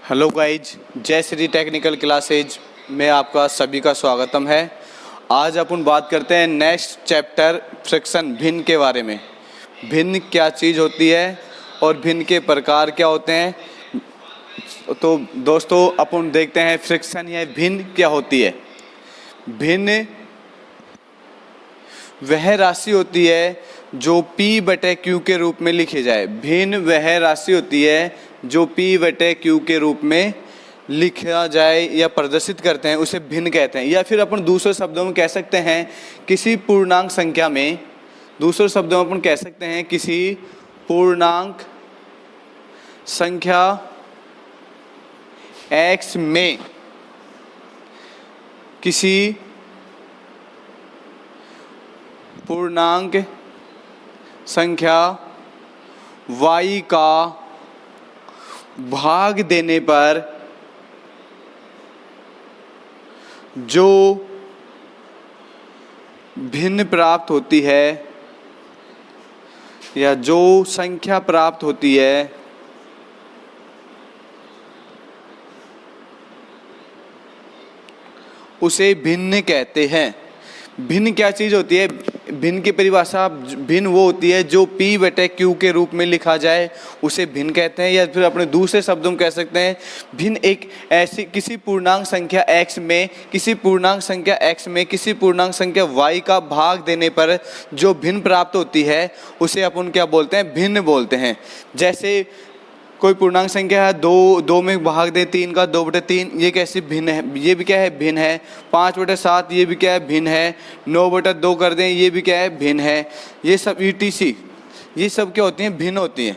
Hello guys, जय Shri technical classes में आपका सभी का स्वागतम है। आज अपन बात करते हैं नेक्स्ट चैप्टर फ्रिक्शन भिन्न के बारे में। भिन्न क्या चीज़ होती है और भिन्न के प्रकार क्या होते हैं। तो दोस्तों अपन देखते हैं फ्रिक्शन या भिन्न क्या होती है। भिन्न वह राशि होती है जो P/Q के रूप में लिखी जाए। भिन्न वह राशि होती है जो P/Q के रूप में लिखा जाए या प्रदर्शित करते हैं, उसे भिन्न कहते हैं। या फिर अपन दूसरे शब्दों में कह सकते हैं किसी पूर्णांक संख्या में, दूसरे शब्दों में अपन कह सकते हैं किसी पूर्णांक संख्या x में किसी पूर्णांक संख्या y का भाग देने पर जो भिन्न प्राप्त होती है या जो संख्या प्राप्त होती है उसे भिन्न कहते हैं। भिन्न क्या चीज़ होती है? भिन्न की परिभाषा भिन्न वो होती है जो P/Q के रूप में लिखा जाए, उसे भिन्न कहते हैं। या फिर अपने दूसरे शब्दों में कह सकते हैं भिन्न एक ऐसी किसी पूर्णांक संख्या x में किसी पूर्णांक संख्या x में किसी पूर्णांक संख्या y का भाग देने पर जो भिन्न प्राप्त होती है उसे अपन क्या बोलते हैं? भिन्न बोलते हैं। जैसे कोई पूर्णांक संख्या है दो में भाग दे 3 का 2/3, ये कैसे भिन्न है? ये भी क्या है? भिन्न है। 5/7 ये भी क्या है? भिन्न है। 9/2 कर दें, ये भी क्या है? भिन्न है। ये सब ETC ये सब क्या होती हैं? भिन्न होती हैं।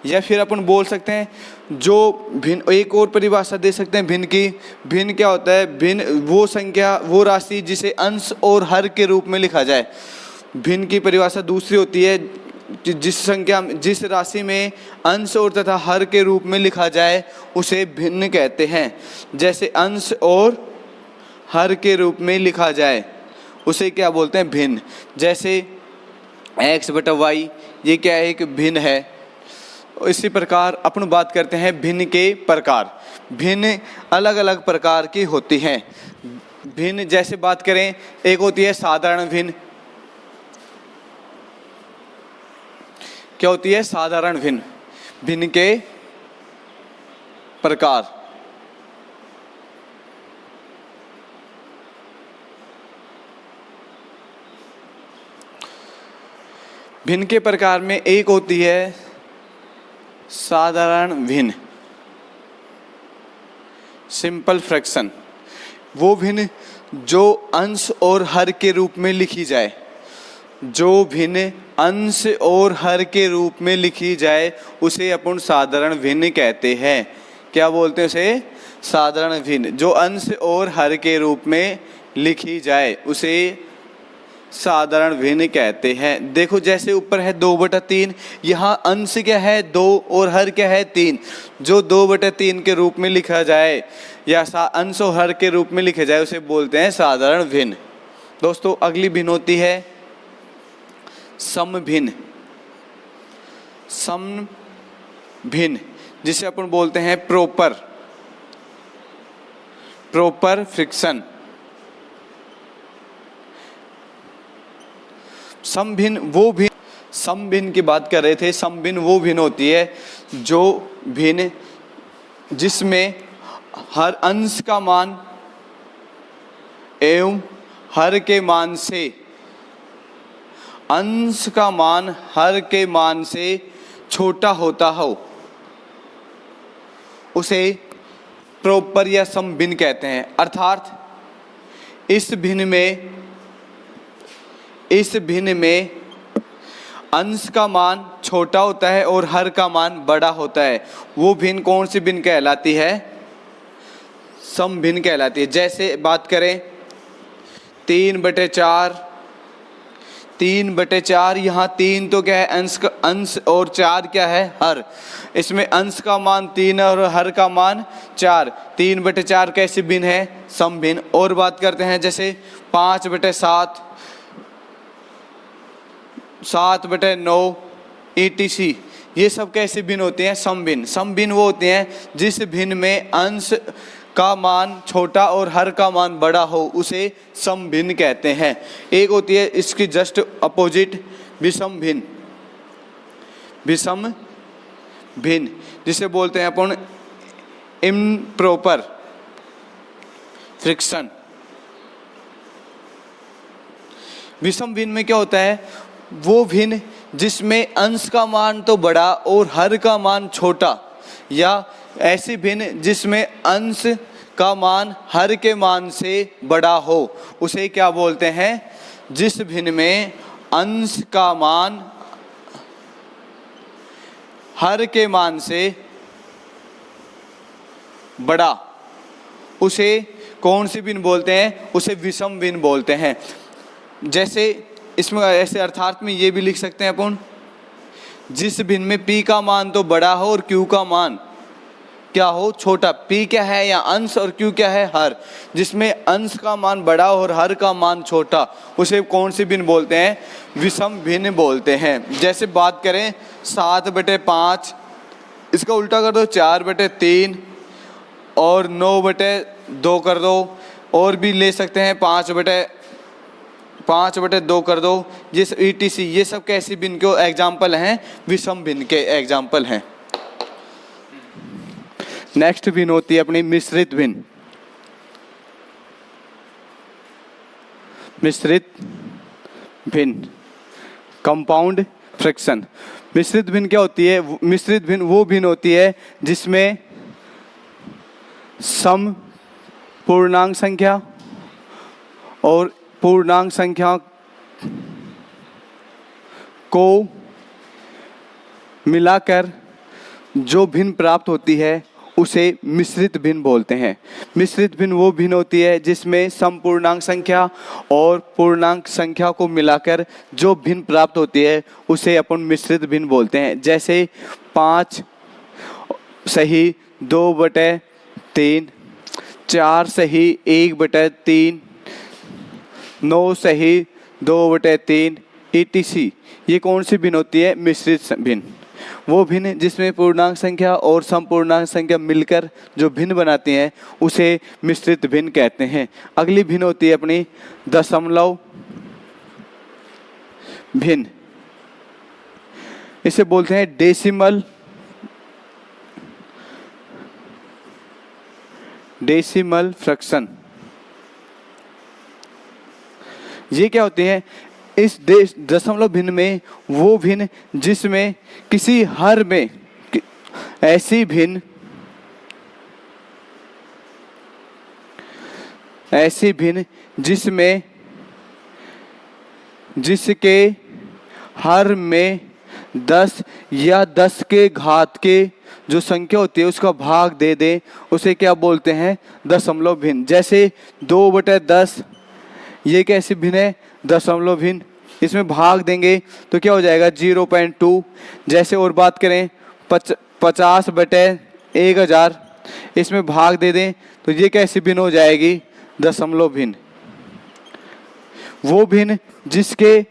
या फिर अपन बोल सकते हैं जो भिन्न, एक और परिभाषा दे सकते हैं भिन्न की। भिन्न क्या होता है? भिन्न वो संख्या, वो राशि जिसे अंश और हर के रूप में लिखा जाए। भिन्न की परिभाषा दूसरी होती है जिस राशि में अंश और तथा हर के रूप में लिखा जाए उसे भिन्न कहते हैं। जैसे अंश और हर के रूप में लिखा जाए उसे क्या बोलते हैं? भिन्न। जैसे x/y ये क्या है? एक भिन्न है। इसी प्रकार अपन बात करते हैं भिन्न के प्रकार। भिन्न अलग अलग प्रकार की होती हैं। भिन्न जैसे बात करें, एक होती है साधारण भिन्न। क्या होती है? साधारण भिन्न। भिन्न के प्रकार। भिन्न के प्रकार में एक होती है साधारण भिन्न, सिंपल फ्रैक्शन। वो भिन्न जो अंश और हर के रूप में लिखी जाए। जो भिन्न अंश और हर के रूप में लिखी जाए उसे अपन साधारण भिन्न कहते हैं। क्या बोलते हैं उसे? साधारण भिन्न। जो अंश और हर के रूप में लिखी जाए उसे साधारण भिन्न कहते हैं। देखो जैसे ऊपर है 2/3, यहाँ अंश क्या है? 2 और हर क्या है? 3। जो 2/3 के रूप में लिखा जाए या अंश और हर के रूप में लिखे जाए उसे बोलते हैं साधारण भिन्न। दोस्तों अगली भिन्न होती है समभिन्न। समभिन्न जिसे अपन बोलते हैं प्रॉपर फ्रिक्शन। समभिन्न की बात कर रहे थे। समभिन्न वो भिन्न होती है जो भिन्न जिसमें हर अंश का मान एवं हर के मान से अंश का मान हर के मान से छोटा होता हो उसे प्रॉपर या समभिन्न कहते हैं। अर्थात इस भिन्न में अंश का मान छोटा होता है और हर का मान बड़ा होता है। वो भिन्न कौन सी भिन्न कहलाती है? समभिन्न कहलाती है। जैसे बात करें 3/4, 3/4, यहाँ 3 तो क्या है? अंश और 4 क्या है? हर। इसमें अंश का मान 3 और हर का मान 4। 3/4 कैसे भिन्न है? समभिन्न। और बात करते हैं जैसे 5/7, 7/9 ETC ये सब कैसे भिन्न होते हैं? सम भिन्न। सम भिन्न वो होते हैं जिस भिन्न में अंश का मान छोटा और हर का मान बड़ा हो, उसे सम भिन्न कहते हैं। एक होती है इसकी जस्ट अपोजिट विषम भिन्न। विषम भिन्न जिसे बोलते हैं अपन इम्प्रॉपर फ्रिक्शन। विषम भिन्न में क्या होता है? वो भिन्न जिसमें अंश का मान तो बड़ा और हर का मान छोटा, या ऐसी भिन्न जिसमें अंश का मान हर के मान से बड़ा हो, उसे क्या बोलते हैं? जिस भिन्न में अंश का मान हर के मान से बड़ा, उसे कौन सी भिन्न बोलते हैं? उसे विषम भिन्न बोलते हैं। जैसे इसमें ऐसे अर्थार्थ में ये भी लिख सकते हैं अपन, जिस भिन्न में p का मान तो बड़ा हो और q का मान क्या हो? छोटा। p क्या है? या अंश, और q क्या है? हर। जिसमें अंश का मान बड़ा और हर का मान छोटा, उसे कौन सी भिन्न बोलते हैं? विषम भिन्न बोलते हैं। जैसे बात करें 7/5, इसका उल्टा कर दो 4/3, और 9/2 कर दो, और भी ले सकते हैं 5/2 कर दो। ये ETC, ये सब कैसी भिन्न के एग्जाम्पल हैं? विषम भिन्न के एग्जाम्पल हैं। नेक्स्ट भिन्न होती है अपनी मिश्रित भिन्न। मिश्रित भिन्न, कंपाउंड फ्रैक्शन। मिश्रित भिन्न क्या होती है? मिश्रित भिन्न वो भिन्न होती है जिसमें सम पूर्णांक संख्या और पूर्णांक संख्या को मिलाकर जो भिन्न प्राप्त होती है, उसे मिश्रित भिन्न बोलते हैं। मिश्रित भिन्न वो भिन्न होती है जिसमें सम पूर्णांक संख्या और पूर्णांक संख्या को मिलाकर जो भिन्न प्राप्त होती है, उसे अपन मिश्रित भिन्न बोलते हैं। जैसे 5 सही 2/3, 4 सही 1/3, 9 सही 2/3, ETC। ये कौन सी भिन्न होती है? मिश्रित भिन्न। वो भिन्न जिसमें पूर्णांक संख्या और समपूर्णांक संख्या मिलकर जो भिन्न बनाती हैं, उसे मिश्रित भिन्न कहते हैं। अगली भिन्न होती है अपनी दशमलव भिन्न। इसे बोलते हैं डेसिमल फ्रैक्शन। ये क्या होते हैं? इस दशमलव भिन्न में वो भिन्न जिसमें किसी हर में ऐसी भिन्न जिसके हर में 10 या 10 के घात के जो संख्या होती है उसका भाग दे दे, उसे क्या बोलते हैं? दशमलव भिन्न। जैसे 2/10, ये कैसी भिन्न है? दशमलव भिन्न। इसमें भाग देंगे तो क्या हो जाएगा? 0.2। जैसे और बात करें 50/1000, इसमें भाग दे दें तो ये कैसी भिन्न हो जाएगी? दशमलव भिन्न। वो भिन्न जिसके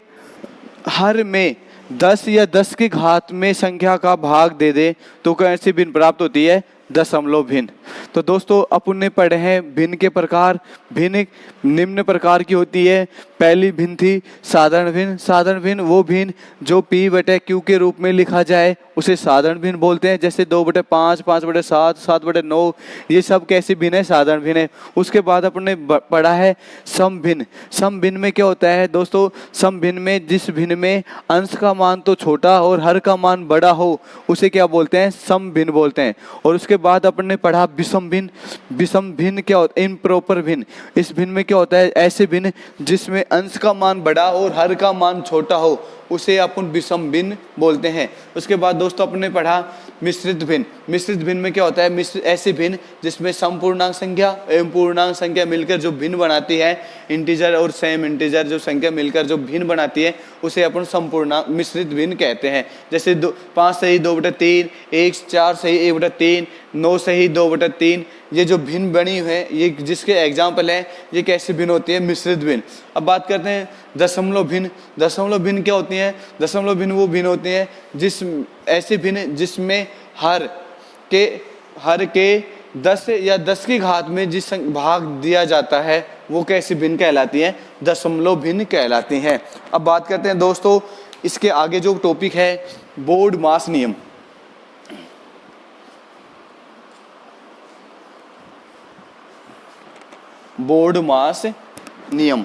हर में 10 या 10 की घात में संख्या का भाग दे दे तो कैसी भिन्न प्राप्त होती है? दशमलव भिन्न। तो दोस्तों अपन ने पढ़े हैं भिन्न के प्रकार। भिन्न निम्न प्रकार की होती है। पहली भिन्न थी साधारण भिन्न। साधारण भिन्न वो भिन्न जो P/Q के रूप में लिखा जाए, उसे साधारण भिन्न बोलते हैं। जैसे 2/5, 5/7, 7/9, ये सब कैसी भिन्न है? साधारण भिन्न है। उसके बाद अपन ने पढ़ा है सम भिन्न। सम भिन्न में क्या होता है दोस्तों? सम भिन्न में जिस भिन्न में अंश का मान तो छोटा और हर का मान बड़ा हो, उसे क्या बोलते हैं? सम भिन्न बोलते हैं। और उसके बाद अपन ने पढ़ा विषम भिन्न। विषम भिन्न क्या होता है? इम्प्रॉपर भिन्न। इस भिन्न में क्या होता है? ऐसे भिन्न जिसमें अंश का मान बड़ा और हर का मान छोटा हो, उसे अपन विषम भिन्न बोलते हैं। उसके बाद दोस्तों अपन ने पढ़ा मिश्रित भिन्न। मिश्रित भिन्न में क्या होता है? ऐसे भिन्न जिसमें सम पूर्णांक संख्या एवं पूर्णांक संख्या मिलकर जो भिन्न बनाती है, इंटीजर और सेम इंटीजर जो संख्या मिलकर जो भिन्न बनाती है, उसे अपन संपूर्णांक मिश्रित भिन्न कहते हैं। जैसे 5 सही 2/3, 4 सही 1/3, 9 सही 2/3, ये जो भिन्न बनी हुई है, ये जिसके एग्जाम्पल है, ये कैसे भिन्न होती है? मिश्रित भिन्न। अब बात करते हैं दशमलव भिन्न। दशमलव भिन्न क्या होती हैं? दशमलव भिन्न वो भिन्न होती हैं जिस ऐसे भिन्न जिसमें हर के 10 या 10 की घात में जिस भाग दिया जाता है वो कैसी भिन्न कहलाती है? दशमलव भिन्न कहलाती हैं। अब बात करते हैं दोस्तों इसके आगे जो टॉपिक है, बोर्ड मास नियम। बोर्ड मास नियम।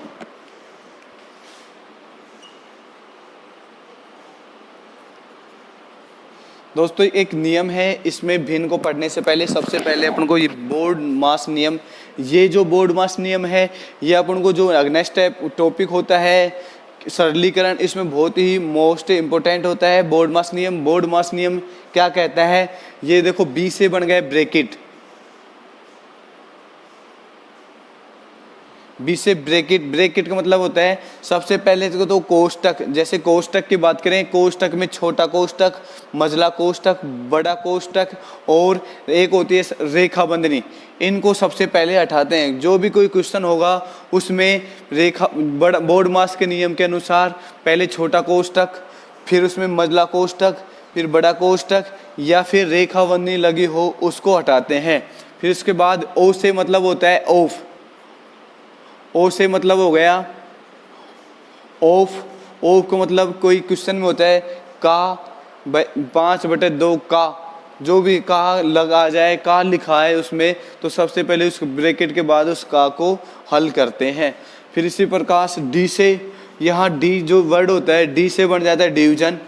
दोस्तों एक नियम है, इसमें भिन्न को पढ़ने से पहले सबसे पहले अपन को ये बोर्ड मास नियम, ये जो बोर्ड मास नियम है ये अपन को जो नेक्स्ट टॉपिक होता है सरलीकरण, इसमें बहुत ही मोस्ट इम्पोर्टेंट होता है बोर्ड मास नियम। बोर्ड मास नियम क्या कहता है? ये देखो बी से बन गए ब्रैकेट, बी से ब्रैकेट। ब्रैकेट का मतलब होता है सबसे पहले तो कोष्टक, जैसे कोष्टक की बात करें, कोष्टक में छोटा कोष्टक, मझला कोष्टक, बड़ा कोष्टक और एक होती है रेखा बंधनी। इनको सबसे पहले हटाते हैं। जो भी कोई क्वेश्चन होगा उसमें बोर्ड मास के नियम के अनुसार पहले छोटा कोष्टक, फिर उसमें मझला कोष्टक, फिर बड़ा कोष्टक या फिर रेखा बंधनी लगी हो उसको हटाते हैं। फिर उसके बाद ओ से मतलब होता है ऑफ, ओ से मतलब हो गया ऑफ। ऑफ का मतलब कोई क्वेश्चन में होता है का 5/2 का, जो भी का लगा जाए, का लिखा है उसमें, तो सबसे पहले उस ब्रैकेट के बाद उस का को हल करते हैं। फिर इसी प्रकार डी से, यहाँ डी जो वर्ड होता है डी से बन जाता है डिवीजन।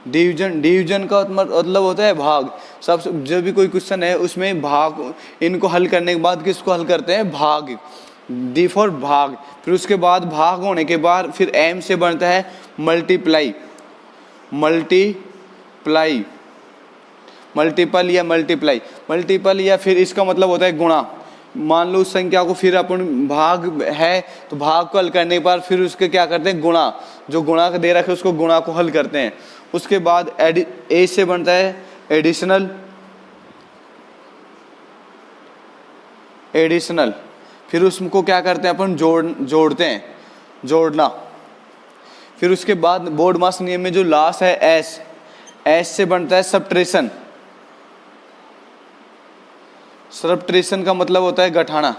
डिवीजन का मतलब होता है भाग। सब जो भी कोई क्वेश्चन है उसमें भाग, इनको हल करने के बाद किसको हल करते हैं? भाग। डी फॉर भाग। फिर उसके बाद भाग होने के बाद फिर एम से बनता है मल्टीप्लाई, मल्टीपल या मल्टीप्लाई, मल्टीपल या फिर इसका मतलब होता है गुणा। मान लो उस संख्या को फिर अपन भाग है तो भाग को हल करने के बाद फिर उसके क्या करते हैं? गुणा। जो गुणा का दे रखे उसको गुणा को हल करते हैं। उसके बाद ए से बनता है एडिशनल। फिर उसको क्या करते हैं अपन? जोड़ते हैं, जोड़ना। फिर उसके बाद बोर्ड मास नियम में जो लास्ट है एस से बनता है सबट्रेशन। सबट्रेशन का मतलब होता है घटाना।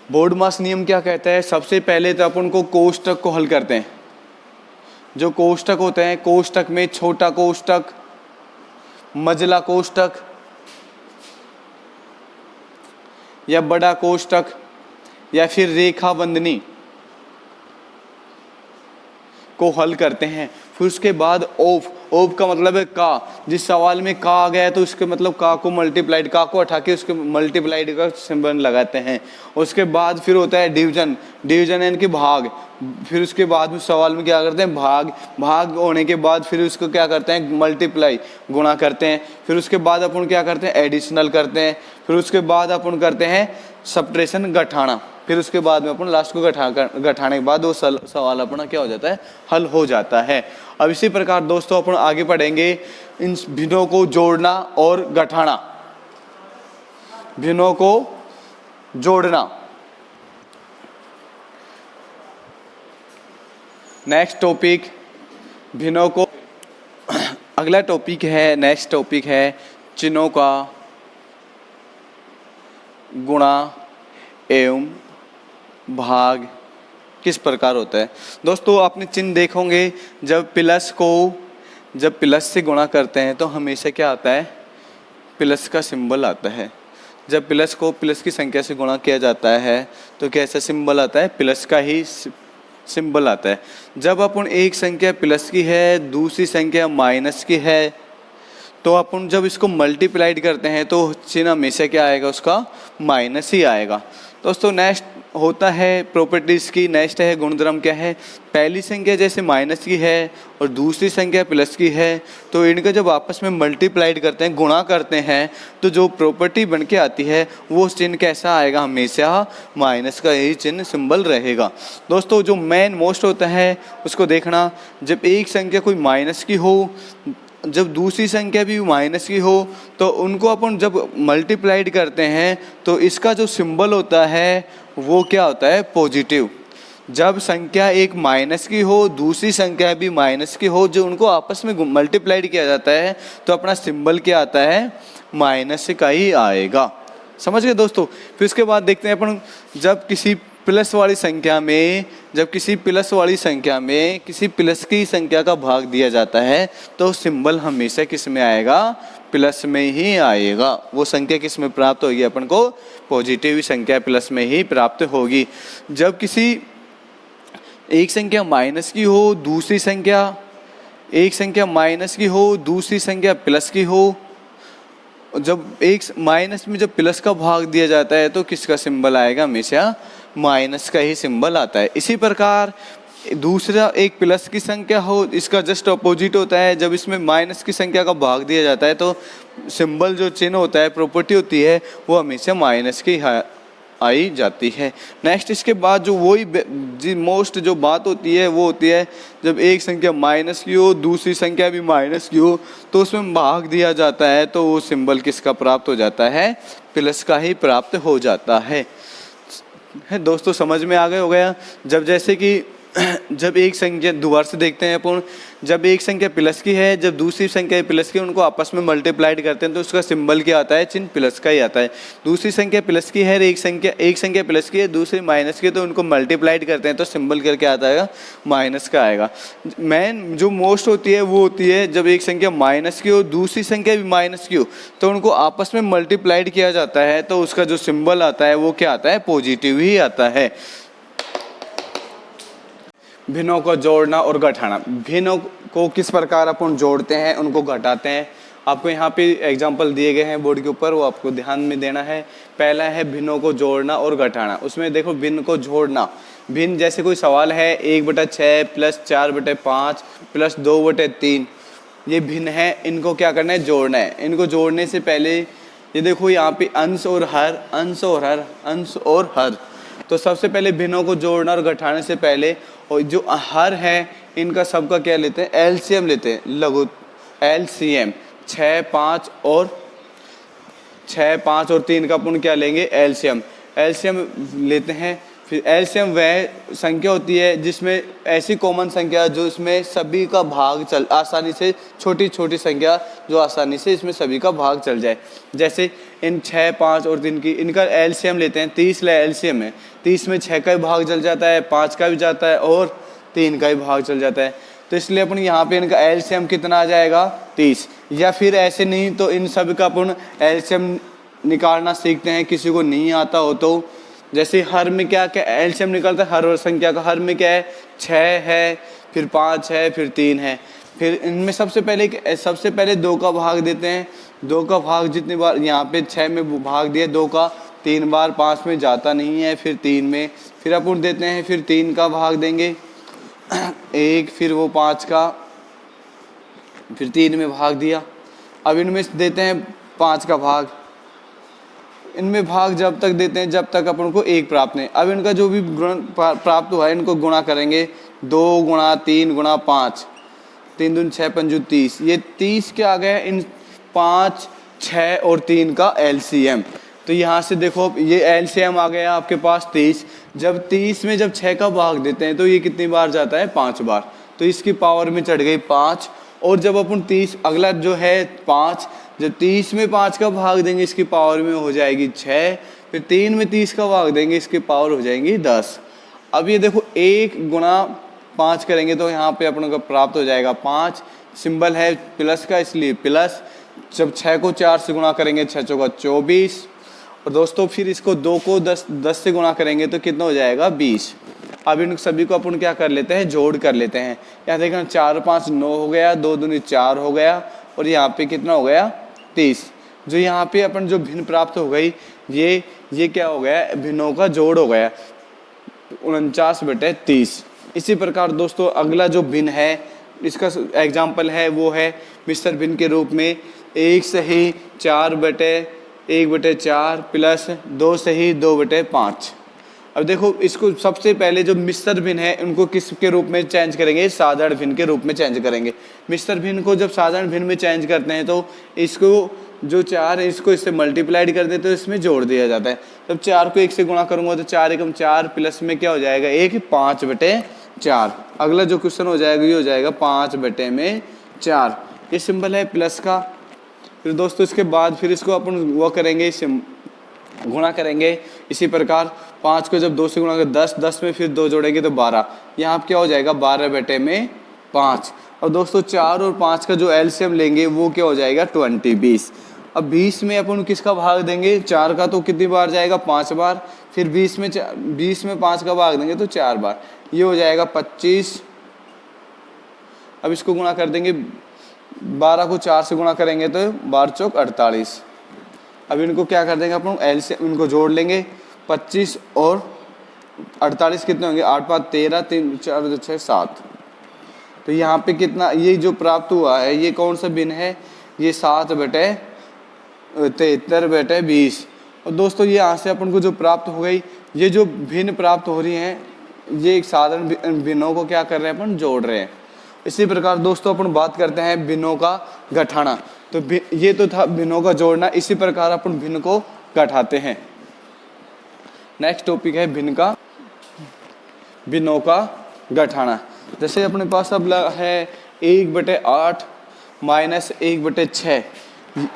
बोर्ड मास नियम क्या कहता है? सबसे पहले तो अपन को कोष्टक को हल करते हैं। जो कोष्टक होते हैं, कोष्टक में छोटा कोष्टक, मझला कोष्टक या बड़ा कोष्टक या फिर रेखा बंधनी को हल करते हैं। फिर उसके बाद ऑफ का मतलब है का। जिस सवाल में का आ गया है तो उसके मतलब का को मल्टीप्लाइड, का को हटा के उसके मल्टीप्लाइड का सिंबल लगाते हैं। उसके बाद फिर होता है डिवीजन यानी कि भाग। फिर उसके बाद उस सवाल में क्या करते हैं? भाग होने के बाद फिर उसको क्या करते हैं? मल्टीप्लाई, गुणा करते हैं। फिर उसके बाद अपन क्या करते हैं? एडिशनल करते हैं। फिर उसके बाद अपन करते हैं सबट्रेशन, घटाना। फिर उसके बाद में अपन लास्ट को घटाने के बाद वो सवाल अपना क्या हो जाता है? हल हो जाता है। अब इसी प्रकार दोस्तों अपन आगे पढ़ेंगे इन भिन्नों को जोड़ना और घटाना। भिन्नों को जोड़ना। नेक्स्ट टॉपिक भिन्नों को, अगला टॉपिक है, नेक्स्ट टॉपिक है चिन्हों का गुणा एवं भाग किस प्रकार होता है। दोस्तों आपने चिन्ह देखोगे, जब प्लस से गुणा करते हैं तो हमेशा क्या आता है? प्लस का सिंबल आता है। जब प्लस को प्लस की संख्या से गुणा किया जाता है तो कैसा सिंबल आता है? प्लस का ही सिंबल आता है। जब अपन एक संख्या प्लस की है, दूसरी संख्या माइनस की है, तो अपन जब इसको मल्टीप्लाइड करते हैं तो चिन्ह हमेशा क्या आएगा? उसका माइनस ही आएगा। दोस्तों नेक्स्ट होता है प्रॉपर्टीज़ की, नेक्स्ट है गुणधर्म क्या है? पहली संख्या जैसे माइनस की है और दूसरी संख्या प्लस की है, तो इनका जब आपस में मल्टीप्लाइड करते हैं, गुणा करते हैं, तो जो प्रॉपर्टी बन के आती है वो चिन्ह कैसा आएगा, हमेशा माइनस का ही चिन्ह सिंबल रहेगा। दोस्तों जो मेन मोस्ट होता है उसको देखना, जब एक संख्या कोई माइनस की हो, जब दूसरी संख्या भी माइनस की हो, तो उनको अपन जब मल्टीप्लाइड करते हैं तो इसका जो सिंबल होता है वो क्या होता है, पॉजिटिव। जब संख्या एक माइनस की हो, दूसरी संख्या भी माइनस की हो, जो उनको आपस में मल्टीप्लाइड किया जाता है, तो अपना सिंबल क्या आता है, माइनस का ही आएगा। समझ गए दोस्तों। फिर उसके बाद देखते हैं अपन, जब किसी प्लस वाली संख्या में, किसी प्लस की संख्या का भाग दिया जाता है, तो सिंबल हमेशा किस में आएगा, प्लस में ही आएगा। वो संख्या किस में प्राप्त होगी, अपन को पॉजिटिव संख्या प्लस में ही प्राप्त होगी। जब किसी एक संख्या माइनस की हो, दूसरी संख्या माइनस की हो, दूसरी संख्या प्लस की हो, जब एक माइनस में जब प्लस का भाग दिया जाता है तो किसका सिंबल आएगा, हमेशा माइनस का ही सिंबल आता है। इसी प्रकार दूसरा एक प्लस की संख्या हो, इसका जस्ट अपोजिट होता है, जब इसमें माइनस की संख्या का भाग दिया जाता है तो सिंबल जो चिन्ह होता है, प्रॉपर्टी होती है, वो हमेशा माइनस की आई जाती है। नेक्स्ट इसके बाद जो वही मोस्ट जो बात होती है वो होती है, जब एक संख्या माइनस की हो, दूसरी संख्या भी माइनस की हो, तो उसमें भाग दिया जाता है, तो वो सिंबल किसका प्राप्त हो जाता है, प्लस का ही प्राप्त हो जाता है। दोस्तों समझ में आ गए हो गया। जब जैसे कि जब एक संख्या, दोबारा से देखते हैं अपन, जब एक संख्या प्लस की है, जब दूसरी संख्या प्लस की, उनको आपस में मल्टीप्लाइड करते हैं तो उसका सिंबल क्या आता है, चिन्ह प्लस का ही आता है। दूसरी संख्या प्लस की है, एक संख्या प्लस की है, दूसरी माइनस की है, तो उनको मल्टीप्लाइड करते हैं तो सिंबल करके आता है माइनस का आएगा। मेन जो मोस्ट होती है वो होती है जब एक संख्या माइनस की हो, दूसरी संख्या भी माइनस की हो, तो उनको आपस में मल्टीप्लाइड किया जाता है, तो उसका जो सिंबल आता है वो क्या आता है, पॉजिटिव ही आता है। भिन्नों को जोड़ना और घटाना। भिन्नों को किस प्रकार अपन जोड़ते हैं, उनको घटाते हैं। आपको यहाँ पे एग्जांपल दिए गए हैं बोर्ड के ऊपर, वो आपको ध्यान में देना है। पहला है भिन्नों को जोड़ना और घटाना। उसमें देखो भिन्न को जोड़ना, भिन्न जैसे कोई सवाल है 1/6 प्लस 4/5 प्लस 2/3, ये भिन्न है, इनको क्या करना है, जोड़ना है। इनको जोड़ने से पहले ये देखो यहाँ पे अंश और हर, अंश और हर, अंश और हर। तो सबसे पहले भिन्नों को जोड़ना और घटाने से पहले, और जो हर है इनका सबका क्या लेते हैं, एलसीएम लेते हैं, लघु एलसीएम। 6, 5 और 3 का अपन क्या लेंगे, एलसीएम लेते हैं। फिर एलसीएम वह संख्या होती है जिसमें ऐसी कॉमन संख्या जो इसमें सभी का भाग चल आसानी से, छोटी छोटी संख्या जो आसानी से इसमें सभी का भाग चल जाए। जैसे इन 6, 5 और 3 की, इनका एलसीएम लेते हैं, 30 एलसीएम है। 30 में 6 का भी भाग चल जाता है, 5 का भी जाता है और 3 का भी भाग चल जाता है। तो इसलिए अपन यहाँ पे इनका एलसीएम कितना आ जाएगा, 30। या फिर ऐसे नहीं तो इन सब का अपन एलसीएम निकालना सीखते हैं, किसी को नहीं आता हो तो। जैसे हर में क्या क्या एलसीएम निकलता है, हर संख्या का। हर में क्या है, 6 है, फिर 5 है, फिर 3 है। फिर इनमें सबसे पहले 2 का भाग देते हैं। 2 का भाग जितनी बार, यहाँ पे 6 में भाग दिया 2 का 3 बार, 5 में जाता नहीं है, फिर 3 में, फिर अपन देते हैं, फिर 3 का भाग देंगे 1, फिर वो 5 का, फिर 3 में भाग दिया। अब इनमें देते हैं 5 का भाग। इनमें भाग जब तक देते हैं जब तक अपन को 1 प्राप्त नहीं। अब इनका जो भी गुण प्राप्त हुआ है, इनको गुणा करेंगे, 2 गुणा 3 गुणा 5, 3 दूनी 6 पंजू 30। ये 30 क्या आ गया, इन 5, 6 और 3 का एलसीएम। तो यहाँ से देखो ये एलसीएम आ गया आपके पास 30। जब 30 में जब 6 का भाग देते हैं तो ये कितनी बार जाता है, 5 बार। तो इसकी पावर में चढ़ गई 5। और जब अपन 30, अगला जो है 5, जब 30 में 5 का भाग देंगे इसकी पावर में हो जाएगी 6। फिर 3 में 30 का भाग देंगे, इसकी पावर हो जाएंगी 10। अब ये देखो 1 गुणा 5 करेंगे तो यहाँ पे अपन को प्राप्त हो जाएगा 5। सिंबल है प्लस का, इसलिए प्लस। जब 6 को 4 से गुणा करेंगे, 6 चौका 24। और दोस्तों फिर इसको 2 को 10 से गुणा करेंगे तो कितना हो जाएगा, 20। अब इन सभी को अपन क्या कर लेते हैं, जोड़ कर लेते हैं। यहाँ देखना 4, 5, 9 हो गया, 2 दूनी 4 हो गया, और यहाँ पे कितना हो गया, 30। जो यहाँ पे अपन जो भिन्न प्राप्त हो गई, ये क्या हो गया, भिन्नों का जोड़ हो गया, 49/30। इसी प्रकार दोस्तों अगला जो भिन्न है इसका एग्जाम्पल है वो है मिश्र भिन्न के रूप में 1 सही 4/1/4 प्लस 2 सही 2/5। अब देखो इसको सबसे पहले जो मिश्र भिन्न है उनको किस के रूप में चेंज करेंगे, साधारण भिन्न के रूप में चेंज करेंगे। मिश्र भिन्न को जब साधारण भिन्न में चेंज करते हैं तो इसको जो 4 है इसको इससे मल्टीप्लाइड कर देते तो इसमें जोड़ दिया जाता है। जब 4 को 1 से गुणा करूंगा तो 4 एकम 4 प्लस में क्या हो जाएगा 1 5/4। अगला जो क्वेश्चन हो जाएगा ये हो जाएगा 5/4। ये सिंबल है प्लस का। फिर दोस्तों इसके बाद फिर इसको अपन वो करेंगे, गुणा करेंगे। इसी प्रकार 5 को जब 2 से गुणा करेंगे 10, 10 में फिर 2 जोड़ेंगे तो 12। यहाँ पर क्या हो जाएगा 12/5। और दोस्तों 4 और 5 का जो एलसीएम लेंगे वो क्या हो जाएगा 20 अब 20 में अपन किसका भाग देंगे, 4 का तो कितनी बार जाएगा 5 बार। फिर 20 में 5 का भाग देंगे तो 4 बार, ये हो जाएगा 25। अब इसको गुणा कर देंगे, 12 को 4 से गुणा करेंगे तो 12 चौक 48। अब इनको क्या कर देंगे अपन एलसीएम इनको जोड़ लेंगे। 25 और 48 कितने होंगे 8 5 13 3 4 6 7। तो यहाँ पे कितना ये जो प्राप्त हुआ है ये कौन सा भिन्न है, ये 7/73/20। और दोस्तों ये यहाँ से अपन को जो प्राप्त हो गई, ये जो भिन्न प्राप्त हो रही हैं ये एक साधारण भिन्नों को क्या कर रहे हैं अपन जोड़ रहे हैं। इसी प्रकार दोस्तों अपन बात करते हैं भिन्नों का गठाना। तो ये तो था भिन्नों का जोड़ना, इसी प्रकार अपन भिन्न को गठाते हैं। नेक्स्ट टॉपिक है भिन्नों का गठाना। जैसे अपने पास अब है 1/8 माइनस 1/6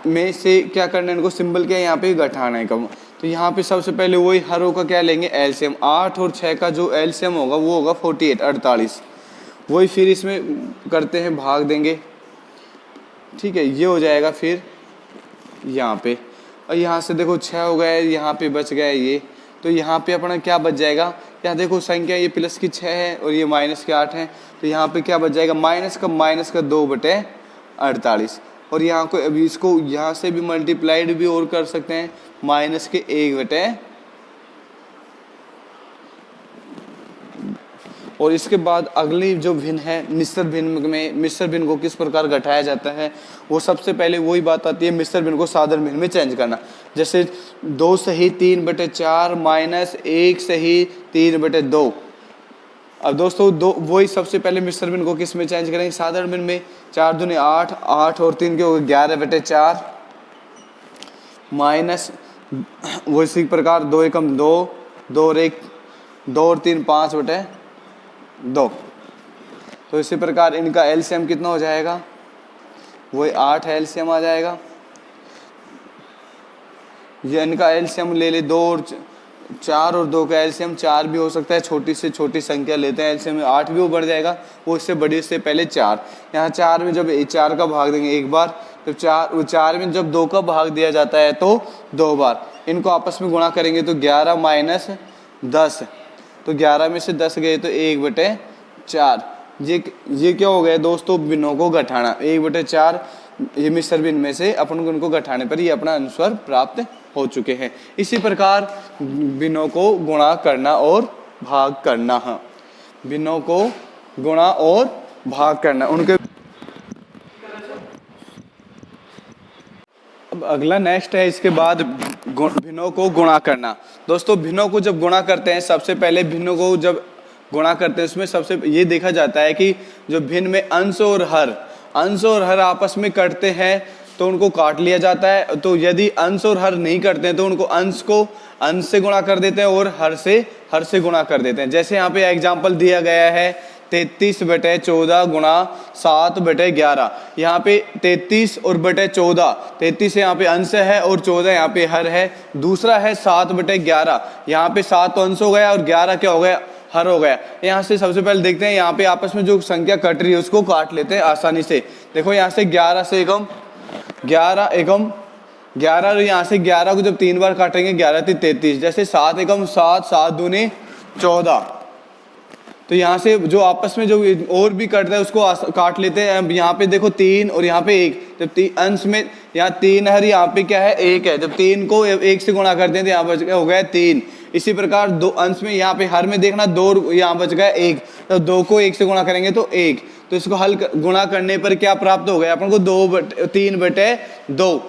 में से क्या करना है इनको सिंबल क्या है यहाँ पे गठाना है कम। तो यहाँ पे सबसे पहले वही हर रो का क्या लेंगे एलसीएम। 8 और 6 का जो एलसीएम होगा वो होगा 48। वही फिर इसमें करते हैं भाग देंगे, ठीक है, ये हो जाएगा फिर यहाँ पे। और यहाँ से देखो 6 हो गया, यहाँ पे बच गया ये। तो यहाँ पे अपना क्या बच जाएगा, यहाँ देखो संख्या ये प्लस की 6 है और ये माइनस के 8 है। तो यहाँ पे क्या बच जाएगा माइनस का 2/48। और यहाँ को अभी इसको यहाँ से भी मल्टीप्लाइड भी और कर सकते हैं माइनस के 1/। और इसके बाद अगली जो भिन्न है मिश्र भिन्न में, मिश्र भिन्न को किस प्रकार घटाया जाता है वो सबसे पहले वही बात आती है मिश्र भिन्न को साधारण भिन्न में चेंज करना। जैसे 2 सही 3/4 माइनस 1 सही 3/2। अब दोस्तों वही सबसे पहले मिश्र भिन्न को किस में चेंज करेंगे साधारण भिन्न में। 4 दूनी 8, 8 और 3 के हो गए 11/4 माइनस वो इसी प्रकार 2 एकम 2, 2 और 3 5/2। तो इसी प्रकार इनका एलसीएम कितना हो जाएगा, वही 8 एलसीएम आ जाएगा। ये इनका एलसीएम ले ले 2 और 4 और 2 का एलसीएम 4 भी हो सकता है, छोटी से छोटी संख्या लेते हैं एलसीएम में 8 भी वो बढ़ जाएगा, वो इससे बड़ी से पहले 4। यहाँ 4 में जब 4 का भाग देंगे एक बार, तो 4 में जब 2 का भाग दिया जाता है तो 2 बार। इनको आपस में गुणा करेंगे तो 11 माइनस 10। तो 11 में से 10 गए तो 1/4। ये क्या हो गया दोस्तों भिन्नों को घटाना। 1/4 ये मिश्र भिन्न में से अपन को इनको घटाने पर ये अपना आंसर प्राप्त हो चुके हैं। इसी प्रकार भिन्नों को गुणा करना और भाग करना है, भिन्नों को गुणा और भाग करना उनके। अब अगला नेक्स्ट है इसके बाद भिन्नों को गुणा करना। दोस्तों भिन्नों को जब गुणा करते हैं सबसे पहले भिन्नों को जब गुणा करते हैं उसमें सबसे ये देखा जाता है कि जो भिन्न में अंश और हर आपस में कटते हैं तो उनको काट लिया जाता है। तो यदि अंश और हर नहीं करते हैं तो उनको अंश को अंश से गुणा कर देते हैं और हर से गुणा कर देते हैं। जैसे यहाँ पे एग्जाम्पल दिया गया है 33/14 गुणा 7/11। यहाँ पे 33 और बटे 14, 33 यहाँ पे अंश है और 14 यहाँ पे हर है। दूसरा है 7/11, यहाँ पे 7 अंश हो गया और 11 क्या हो गया हर हो गया। यहाँ से सबसे पहले देखते हैं यहाँ पे आपस में जो संख्या कट रही है उसको काट लेते हैं आसानी से। देखो यहाँ से 11 से एकम 11 और यहाँ से 11 को जब 3 बार काटेंगे 11 3 33। जैसे 7 एकम 7, 7 दूनी 14। तो यहाँ से जो आपस में जो और भी कट रहा है उसको काट लेते हैं। यहाँ पे देखो 3 और यहाँ पे 1, जब अंश में यहाँ 3 हर यहाँ पे क्या है 1 है। जब 3 को 1 से गुणा करते हैं तो यहाँ पर हो गया 3। इसी प्रकार दो अंश में यहाँ पे हर में देखना 2 यहाँ बच गया 1, तो 2 को 1 से गुणा करेंगे तो 1, तो इसको गुणा करने पर क्या प्राप्त हो गया अपन को 3/2।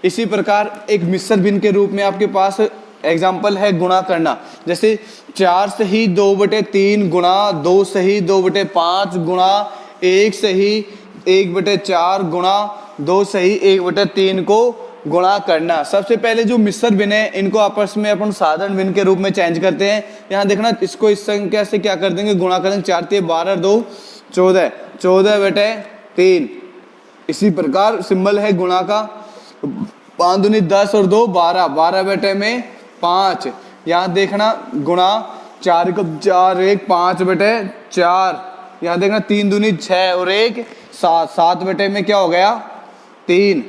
इसी प्रकार एक मिश्र भिन्न के रूप में आपके पास एग्जाम्पल है गुणा करना, जैसे 4 सही 2/3 गुणा 2 सही 2/5 गुणा 1 सही 1/4 गुणा 2 सही 1/3 को गुणा करना। सबसे पहले जो मिश्र भिन्न है इनको आपस में अपन साधारण भिन्न के रूप में चेंज करते हैं। यहाँ देखना इसको इस संख्या से क्या कर देंगे, गुणा करेंगे। 4 × 12 2 14, 14/3। इसी प्रकार सिंबल है गुणा का, 5 दूनी 10 और 2 12, 12/5। यहाँ देखना गुणा 4 × 4 1 5/4। यहाँ देखना 3 दूनी 6 और 1 7, 7 क्या हो गया 3।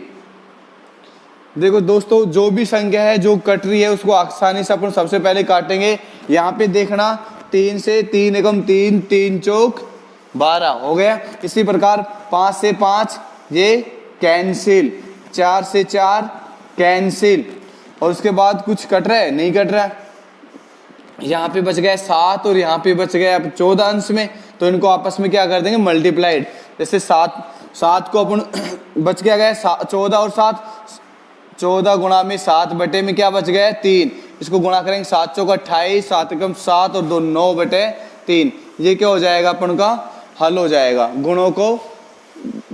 देखो दोस्तों, जो भी संख्या है जो कट रही है उसको आसानी से अपन सबसे पहले काटेंगे। यहाँ पे देखना 3 से 3 एकम 3, 3 चौक 12 हो गया। इसी प्रकार 5 से 5 ये कैंसिल, 4 से 4 कैंसिल, और उसके बाद कुछ कट रहा है, नहीं कट रहा है। यहाँ पे बच गया 7 और यहाँ पे बच गया 14 अंश में, तो इनको आपस में क्या कर देंगे मल्टीप्लाइड। जैसे 7 को अपन बच गया 14 और 7, 14 गुणा में 7 बटे में क्या बच गया 3, इसको गुणा करेंगे 7 चौक 28, 7 एकम 7 और 2 9/3। ये क्या हो जाएगा अपन का हल हो जाएगा, गुणों को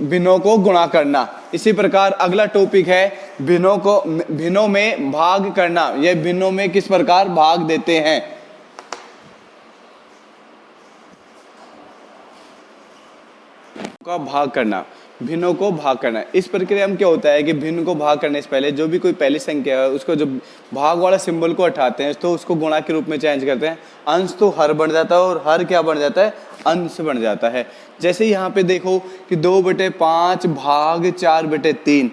भिन्नों को गुणा करना। इसी प्रकार अगला टॉपिक है भिन्नों में भाग करना। यह भिन्नों में किस प्रकार भाग देते हैं। का भाग करना, भिन्नों को भाग करना। इस प्रक्रिया में क्या होता है कि भिन्न को भाग करने से पहले जो भी कोई पहली संख्या है उसको जो भाग वाला सिंबल को हटाते हैं तो उसको गुणा के रूप में चेंज करते हैं। अंश तो हर बन जाता है और हर क्या बन जाता है अंश बन जाता है। जैसे यहाँ पे देखो कि 2/5 भाग 4/3,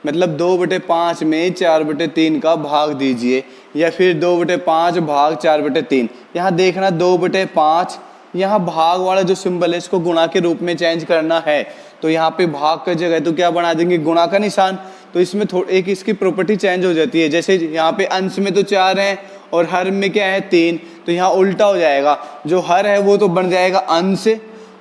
मतलब 2/5 में 4/3 का भाग दीजिए, या फिर 2/5 भाग 4/3। यहाँ देखना 2/5, यहाँ भाग वाला जो सिंबल है इसको गुणा के रूप में चेंज करना है, तो यहाँ पे भाग का जगह तो क्या बना देंगे गुणा का निशान। तो इसमें एक इसकी प्रॉपर्टी चेंज हो जाती है। जैसे यहाँ पे अंश में तो 4 है और हर में क्या है 3, तो यहाँ उल्टा हो जाएगा, जो हर है वो तो बन जाएगा अंश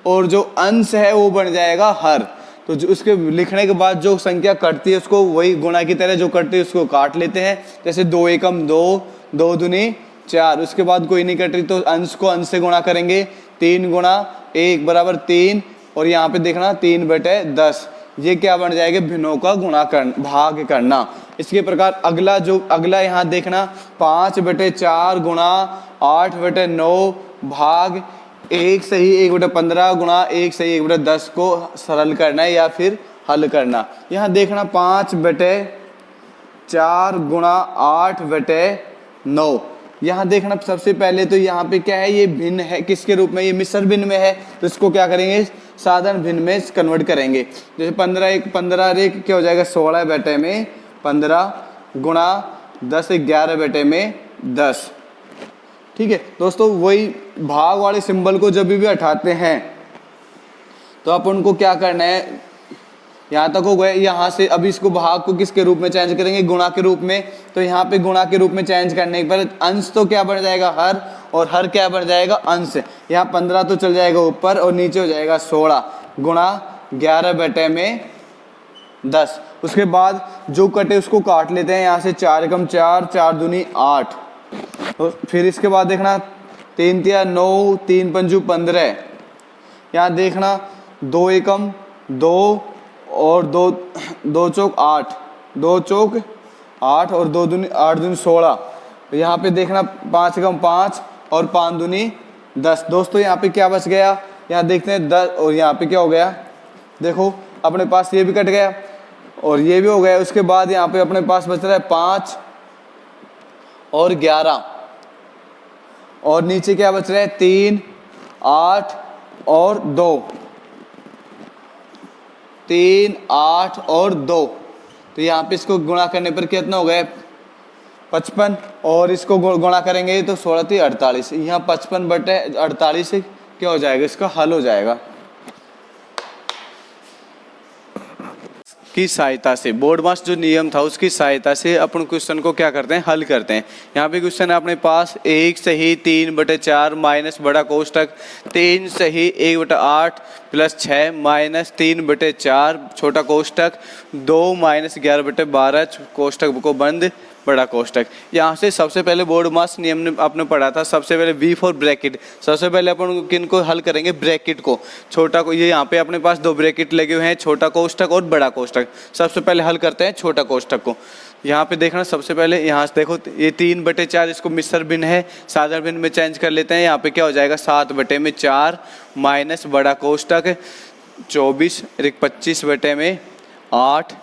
और जो अंश है वो बन जाएगा हर। तो जो उसके लिखने के बाद जो संख्या कटती है उसको वही गुणा की तरह जो कटती है उसको काट लेते हैं। जैसे 2 एकम 2, 2 दूनी 4, उसके बाद कोई नहीं कट रही तो अंश को अंश से गुणा करेंगे। 3 गुणा 1 बराबर 3, और यहाँ पे देखना 3/10। ये क्या बन जाएगा भिन्नों का भाग करना। इसके प्रकार अगला यहाँ देखना 5/4 गुणा 8/9 भाग 1 सही 1/15 गुणा 1 सही 1/10 को सरल करना है या फिर हल करना। यहाँ देखना 5/4 गुणा 8/9। यहाँ देखना सबसे पहले तो यहाँ पे क्या है, ये भिन्न है किसके रूप में, ये मिश्र भिन्न में है, तो इसको क्या करेंगे साधारण भिन्न में कन्वर्ट करेंगे। जैसे 15 क्या हो जाएगा 16/15 गुणा 10 11/10। ठीक है दोस्तों, वही भाग वाले सिंबल को जब भी हटाते हैं तो आप उनको क्या करना है, यहाँ तक हो गए। यहाँ से अभी इसको भाग को किसके रूप में चेंज करेंगे गुणा के रूप में। तो यहाँ पे गुणा के रूप में चेंज करने पर अंश तो क्या बन जाएगा हर, और हर क्या बन जाएगा अंश। यहाँ 15 तो चल जाएगा ऊपर और नीचे हो जाएगा 16 गुणा 11/10। उसके बाद जो कटे उसको काट लेते हैं। यहाँ से 4 एकम 4, 4 दूनी 8, तो फिर इसके बाद देखना 3 तिया 9, 3 पंजू 15। यहाँ देखना 2 एकम 2 और 2 चौक 8, 2 चौक 8 और 2 दूनी 8 दूनी 16। तो यहाँ पे देखना 5 एकम 5 और 5 दूनी 10। दोस्तों यहाँ पे क्या बच गया, यहाँ देखते हैं 10 और यहाँ पे क्या हो गया, देखो अपने पास ये भी कट गया और ये भी हो गया। उसके बाद यहाँ पे अपने पास बच रहा है 5 और 11, और नीचे क्या बच रहा है 3, 8 और 2, 3, 8 और 2। तो यहाँ पे इसको गुणा करने पर कितना हो गया 55, और इसको गुणा करेंगे तो 16 × 48। यहाँ 55/48 क्या हो जाएगा, इसका हल हो जाएगा। की सहायता से, बोर्ड मास जो नियम था उसकी सहायता से अपन क्वेश्चन को क्या करते हैं, हल करते हैं। यहाँ पे क्वेश्चन है अपने पास 1 सही 3/4 माइनस बड़ा कोष्टक 3 सही 1/8 प्लस 6 माइनस 3/4 छोटा कोष्टक 2 माइनस 11/12 कोष्टक को बंद बड़ा कोष्टक। यहाँ से सबसे पहले बोर्ड मास नियम ने आपने पढ़ा था, सबसे पहले V फॉर ब्रैकेट। सबसे पहले अपन किन को हल करेंगे, ब्रैकेट को, छोटा को। ये यहाँ पे अपने पास 2 ब्रैकेट लगे हुए हैं, छोटा कोष्टक और बड़ा कोष्टक। सबसे पहले हल करते हैं छोटा कोष्टक को। यहाँ पे देखना सबसे पहले, यहाँ से देखो ये 3/4 इसको मिश्र भिन्न है, साधारण भिन्न में चेंज कर लेते हैं। यहाँ पे क्या हो जाएगा 7/4 माइनस बड़ा कोष्टक 24/8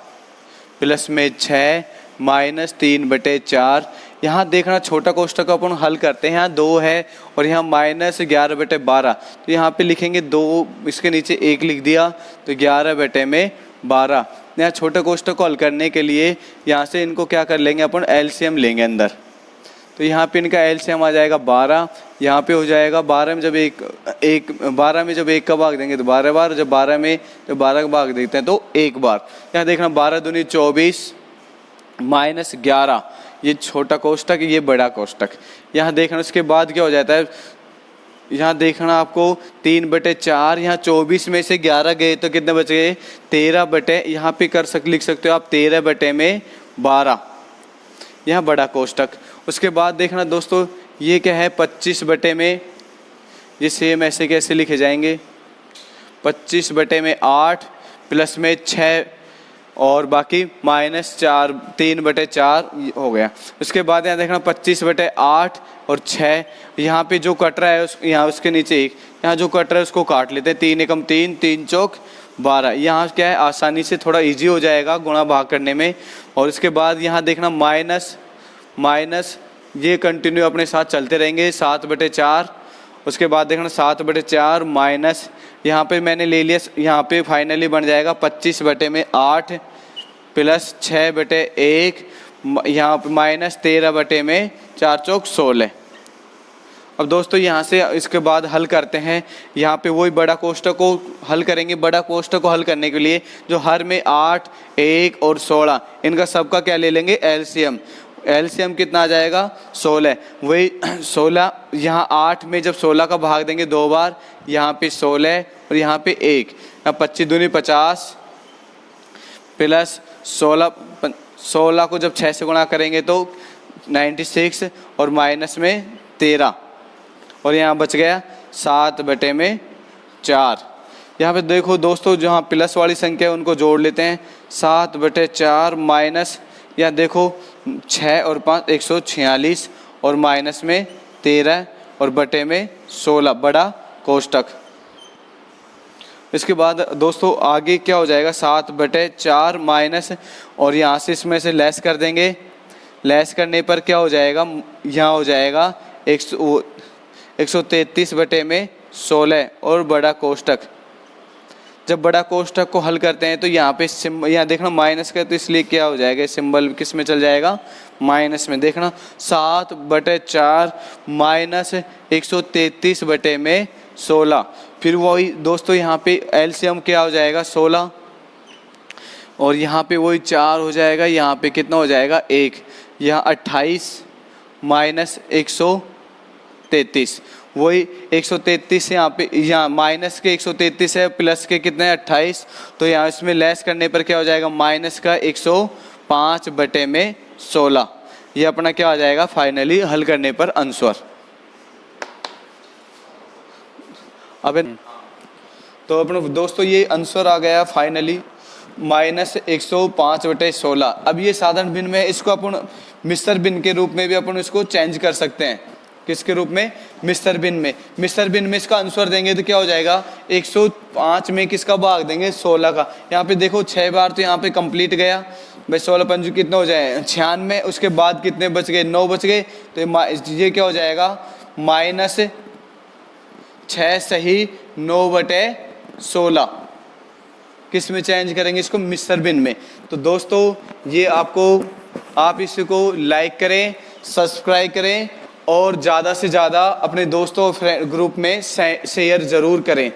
प्लस में 6 माइनस 3/4। यहाँ देखना छोटा कोष्टक को अपन हल करते हैं, यहाँ 2 है और यहाँ माइनस 11/12, तो यहाँ पे लिखेंगे 2, इसके नीचे 1 लिख दिया तो 11/12। यहाँ छोटे कोष्टक को हल करने के लिए यहाँ से इनको क्या कर लेंगे अपन, एलसीएम लेंगे अंदर। तो यहाँ पे इनका एलसीएम आ जाएगा 12, यहाँ पे हो जाएगा 12 में जब 12 में जब 1 का भाग देंगे तो 12 बार, जब 12 में जब 12 का भाग देते हैं तो 1 बार। यहाँ देखना 12 दूनी 24 माइनस 11, ये छोटा कोष्टक, ये बड़ा कोष्टक। यहाँ देखना उसके बाद क्या हो जाता है, यहाँ देखना आपको 3/4, यहाँ 24 में से 11 गए तो कितने बच गए 13 यहाँ पे लिख सकते हो आप 13/12, यहाँ बड़ा कोष्टक। उसके बाद देखना दोस्तों ये क्या है 25 में, ये सेम ऐसे कैसे लिखे जाएंगे 25/8 प्लस में 6 और बाकी माइनस 3/4 हो गया। उसके बाद यहाँ देखना 25/8 और 6, यहाँ पे जो कट रहा है यहाँ उसके नीचे 1, यहाँ जो कट रहा है उसको काट लेते हैं, 3 एकम 3, 3 चौक 12। यहाँ क्या है आसानी से थोड़ा इजी हो जाएगा गुणा भाग करने में। और उसके बाद यहाँ देखना माइनस ये कंटिन्यू अपने साथ चलते रहेंगे 7/4। उसके बाद देखना 7/4 माइनस, यहाँ पे मैंने ले लिया, यहाँ पे फाइनली बन जाएगा 25/8 प्लस 6/1, यहाँ पे माइनस 13/4 चौक 16। अब दोस्तों यहाँ से इसके बाद हल करते हैं, यहाँ पे वही बड़ा कोष्टक को हल करेंगे। बड़ा कोष्टक को हल करने के लिए जो हर में 8, 1 और 16 इनका सबका क्या ले लेंगे, एलसीएम। एलसीएम कितना आ जाएगा 16, वही 16, यहाँ 8 में जब 16 का भाग देंगे 2 बार, यहाँ पे 16 और यहाँ पे 1, यहाँ 25 दूनी 50 प्लस 16 को जब 6 से गुणा करेंगे तो 96 और माइनस में 13 और यहाँ बच गया 7/4। यहाँ पे देखो दोस्तों जहाँ प्लस वाली संख्या है उनको जोड़ लेते हैं, 7/4 माइनस, यहाँ देखो 6 और 5 146 और माइनस में 13 और बटे में 16 बड़ा कोष्टक। इसके बाद दोस्तों आगे क्या हो जाएगा 7/4 माइनस, और यहाँ से इसमें से लेस कर देंगे। लेस करने पर क्या हो जाएगा, यहाँ हो जाएगा 133/16 और बड़ा कोष्टक। जब बड़ा कोष्टक को हल करते हैं तो यहाँ पे यहाँ देखना माइनस का, तो इसलिए क्या हो जाएगा सिंबल किस में चल जाएगा, माइनस में। देखना 7/4 माइनस 133/16, फिर वही दोस्तों यहाँ पे एलसीएम क्या हो जाएगा 16 और यहाँ पे वही 4 हो जाएगा, यहाँ पे कितना हो जाएगा 1, यहाँ 28 माइनस 133, वही 133 यहाँ पे, यहाँ माइनस के 133 है, प्लस के कितने 28, तो यहाँ इसमें लेस करने पर क्या हो जाएगा माइनस का 105/16। ये अपना क्या आ जाएगा फाइनली हल करने पर आंसर। अब तो अपने दोस्तों ये आंसर आ गया फाइनली माइनस 105/16। अब ये साधारण भिन्न में, इसको अपन मिश्र भिन्न के रूप में भी अपन इसको चेंज कर सकते हैं। किसके रूप में, मिश्र भिन्न में। मिश्र भिन्न में इसका आंसर देंगे तो क्या हो जाएगा 105 में किसका भाग देंगे 16 का। यहाँ पे देखो 6 बार तो यहाँ पे कंप्लीट गया भाई, 16 पंज कितना हो जाए 96। उसके बाद कितने बच गए 9 बच गए, तो ये क्या हो जाएगा माइनस 6 सही 9/16। किस में चेंज करेंगे इसको, मिश्र भिन्न में। तो दोस्तों ये आप इसको लाइक करें, सब्सक्राइब करें और ज़्यादा से ज़्यादा अपने दोस्तों ग्रुप में शेयर ज़रूर करें।